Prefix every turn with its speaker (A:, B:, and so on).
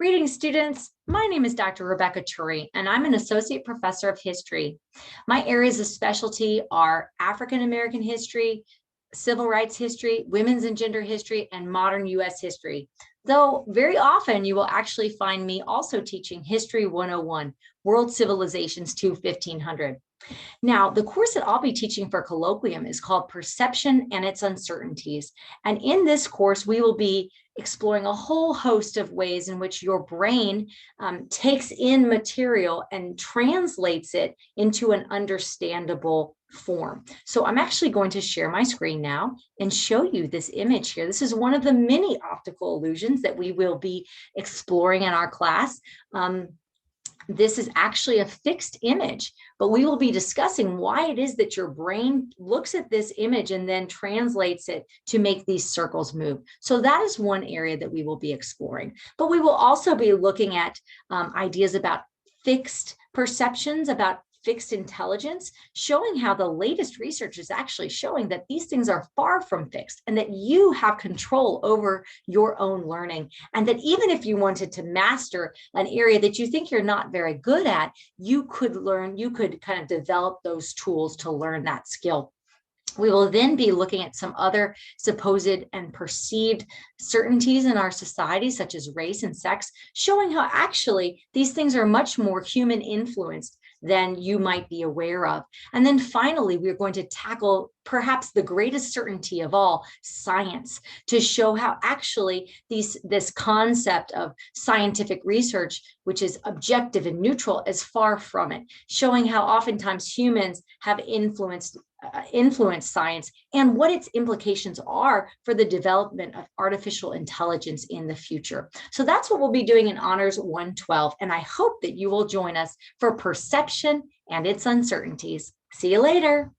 A: Greetings, students. My name is Dr. Rebecca Tuuri, and I'm an associate professor of history. My areas of specialty are African American history, civil rights history, women's and gender history, and modern U.S. history. Though very often you will actually find me also teaching History 101, World Civilizations to 1500. Now, the course that I'll be teaching for Colloquium is called Perception and its Uncertainties. And in this course, we will be exploring a whole host of ways in which your brain takes in material and translates it into an understandable form. So I'm actually going to share my screen now and show you this image here. This is one of the many optical illusions that we will be exploring in our class. This is actually a fixed image, but we will be discussing why it is that your brain looks at this image and then translates it to make these circles move. So that is one area that we will be exploring. But we will also be looking at ideas about fixed perceptions, about fixed intelligence, showing how the latest research is actually showing that these things are far from fixed and that you have control over your own learning. And that even if you wanted to master an area that you think you're not very good at, you could learn, you could kind of develop those tools to learn that skill. We will then be looking at some other supposed and perceived certainties in our society, such as race and sex, showing how actually these things are much more human influenced than you might be aware of. And then finally, we're going to tackle perhaps the greatest certainty of all, science, to show how actually this concept of scientific research, which is objective and neutral, is far from it, showing how oftentimes humans have influenced science and what its implications are for the development of artificial intelligence in the future. So that's what we'll be doing in Honors 112, and I hope that you will join us for Perception and its Uncertainties. See you later.